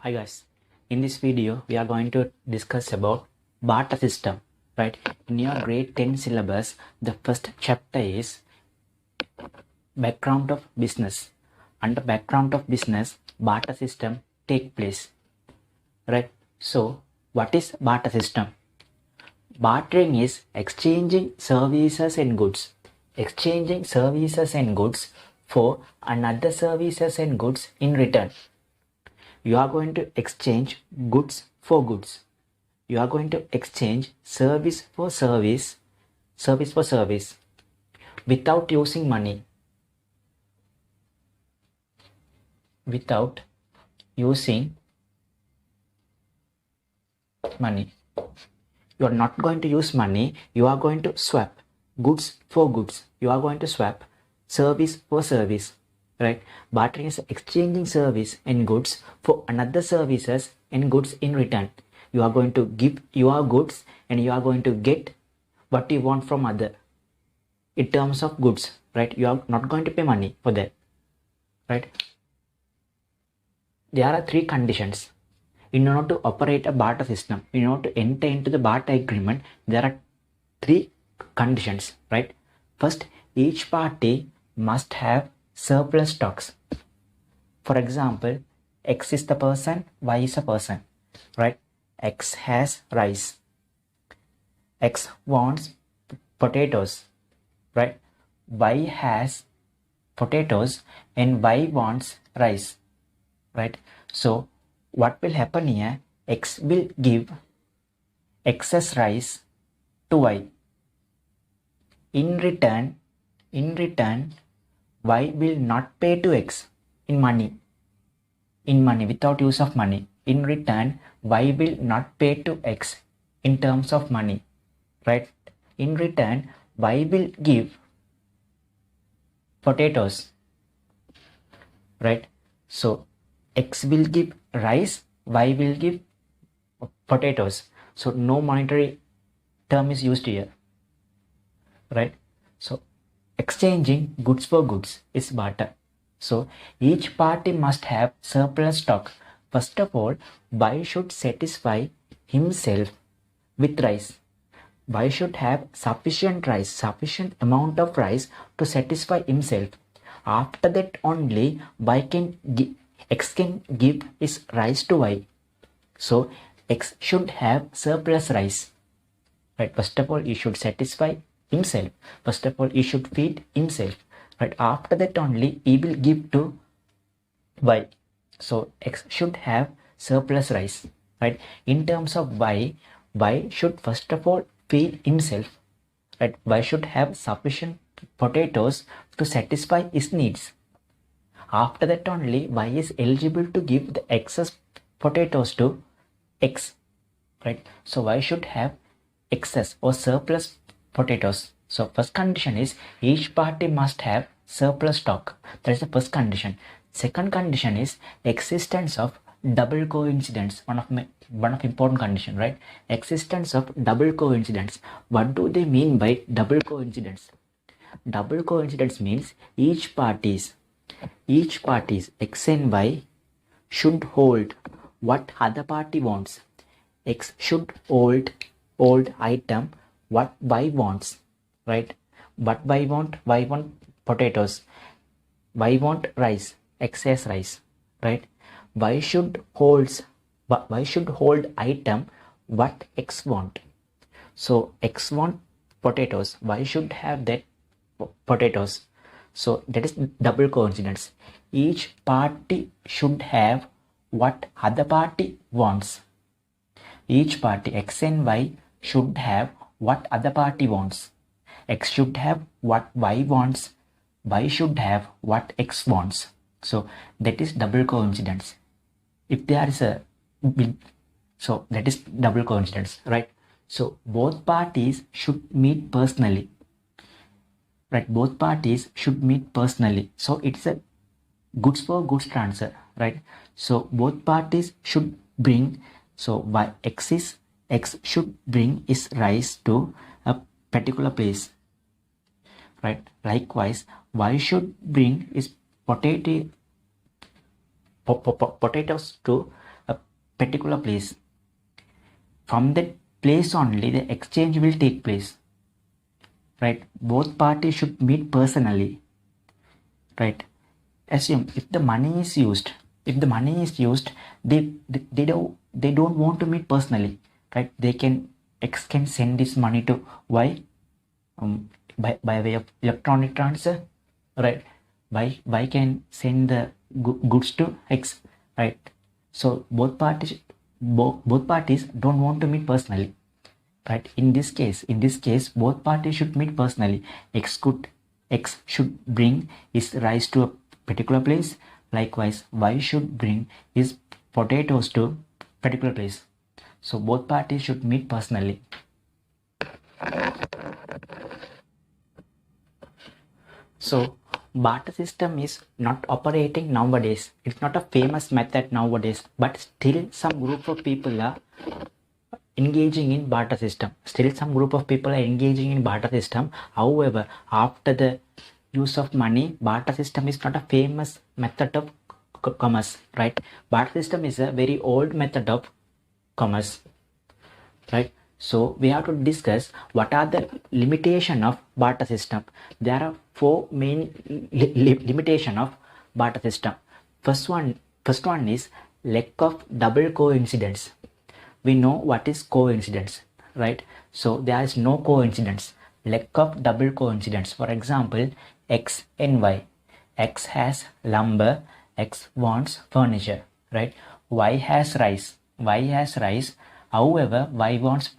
Hi guys, in this video we are going to discuss about barter system, right? In your grade 10 syllabus, the first chapter is background of business. Under background of business, barter system take place, right? So what is barter system? Bartering is exchanging services and goods. Exchanging services and goods for another services and goods in return. You are going to exchange goods for goods. You are going to exchange service for service, service for service, without using money. Without using money. You are not going to use money. You are going to swap goods for goods. You are going to swap service for service. Right? Bartering is exchanging service and goods for another services and goods in return. You are going to give your goods and you are going to get what you want from other in terms of goods, right? You are not going to pay money for that, right? There are three conditions in order to operate a barter system. In order to enter into the barter agreement, there are three conditions, right? First, each party must have surplus stocks. For example, X is the person, Y is a person, right? X has rice. X wants potatoes, right? Y has potatoes and Y wants rice, right? So what will happen here? X will give excess rice to Y. In return, Y will not pay to X in money, without use of money. In return, Y will not pay to X in terms of money, right? In return, Y will give potatoes, right? So X will give rice, Y will give potatoes. So no monetary term is used here, right? So exchanging goods for goods is barter. So each party must have surplus stock. First of all, Y should satisfy himself with rice. Y should have sufficient rice, sufficient amount of rice to satisfy himself. After that only X can give his rice to Y. So X should have surplus rice, right? First of all, he should satisfy himself. First of all, he should feed himself, right? After that only he will give to Y. So X should have surplus rice, right? In terms of Y should first of all feed himself, right? Y should have sufficient potatoes to satisfy his needs. After that only Y is eligible to give the excess potatoes to X, right? So Y should have excess or surplus potatoes. So first condition is each party must have surplus stock. That is the first condition. Second condition is existence of double coincidence. One of important condition, right? Existence of double coincidence. What do they mean by double coincidence? Double coincidence means each parties X and Y should hold what other party wants. X should hold item what Y wants, right? What Y want potatoes. Y want rice, excess rice, right? Y should hold item what X want. So X want potatoes, Y should have that potatoes. So that is double coincidence. Each party should have what other party wants. Each party X and Y should have what other party wants. X should have what Y wants. Y should have what X wants. So that is double coincidence. If there is a so that is double coincidence, right? So both parties should meet personally, right? Both parties should meet personally. So it's a goods for goods transfer, right? So both parties should bring, so X should bring his rice to a particular place, right? Likewise, Y should bring his potatoes to a particular place. From that place only the exchange will take place, right? Both parties should meet personally, right? Assume if the money is used, they don't want to meet personally, right? X can send this money to Y by way of electronic transfer, right? Y can send the goods to X, right? So both parties don't want to meet personally, right? In this case both parties should meet personally. X should bring his rice to a particular place. Likewise, Y should bring his potatoes to particular place. So both parties should meet personally. So barter system is not operating nowadays. It's not a famous method nowadays, but still some group of people are engaging in barter system. However, after the use of money, barter system is not a famous method of commerce, right? Barter system is a very old method of commerce, right? So we have to discuss what are the limitation of barter system. There are four main limitation of barter system. First one is lack of double coincidence. We know what is coincidence, right? So there is no coincidence, lack of double coincidence. For example, X and Y. X has lumber, X wants furniture, right? Y has rice, however Y wants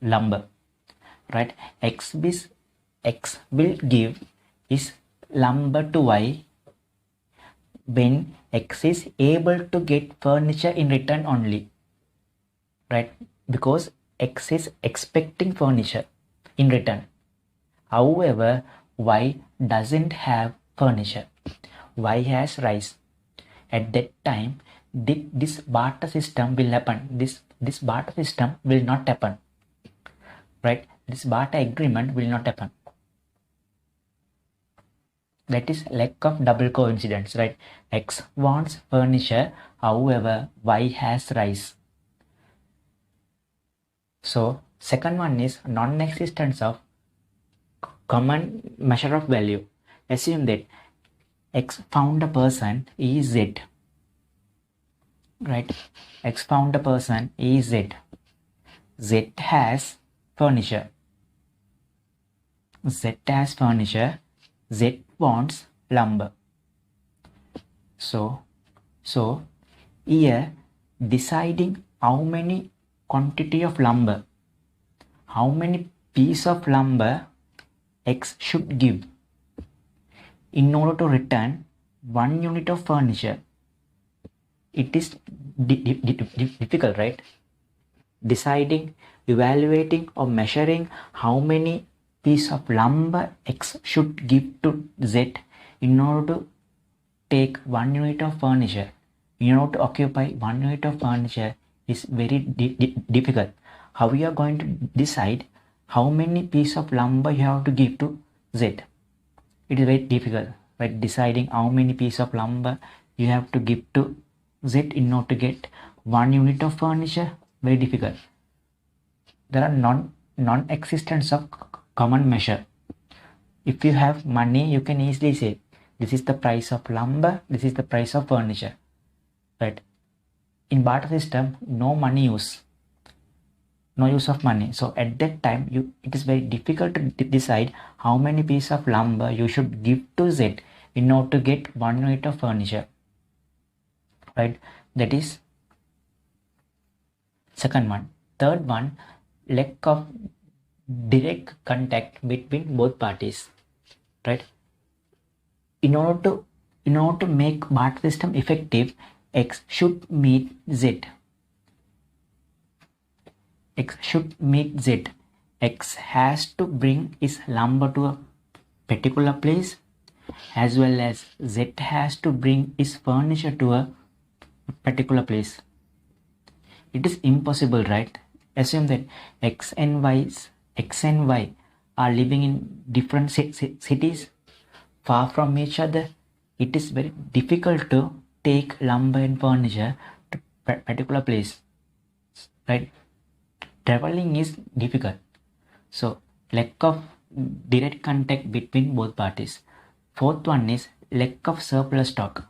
lumber, right? X will give his lumber to Y when X is able to get furniture in return only, right? Because X is expecting furniture in return. However, Y doesn't have furniture. Y has rice. At that time, this barter system will happen. This barter system will not happen, right? This barter agreement will not happen. That is lack of double coincidence, right? X wants furniture, however, Y has rice. So second one is non-existence of common measure of value. Assume that X found a person E Z, right? X found a person E Z. Z has furniture. Z wants lumber. So here deciding how many quantity of lumber, how many piece of lumber X should give in order to return 1 unit of furniture. It is difficult, right? Deciding, evaluating or measuring how many piece of lumber X should give to Z in order to take 1 unit of furniture, in order to occupy 1 unit of furniture is very difficult. How you are going to decide how many piece of lumber you have to give to Z? It is very difficult, right? Deciding how many piece of lumber you have to give to Z in order to get 1 unit of furniture, very difficult. There are non-existence of common measure. If you have money, you can easily say this is the price of lumber, this is the price of furniture, right? In barter system, no money use, no use of money. So at that time, it is very difficult to decide how many piece of lumber you should give to Z in order to get 1 unit of furniture, right? That is second one. Third one, lack of direct contact between both parties, right? In order to make barter system effective, X should meet Z. X has to bring his lumber to a particular place, as well as Z has to bring his furniture to a particular place. It is impossible, right? Assume that X and Y are living in different cities, far from each other. It is very difficult to take lumber and furniture to particular place, right? Traveling is difficult. So lack of direct contact between both parties. Fourth one is lack of surplus stock.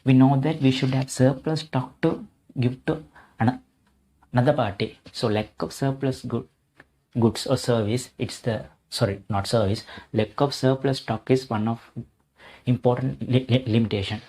We know that we should have surplus stock to give to another party. So lack of surplus goods or service, lack of surplus stock is one of important limitation.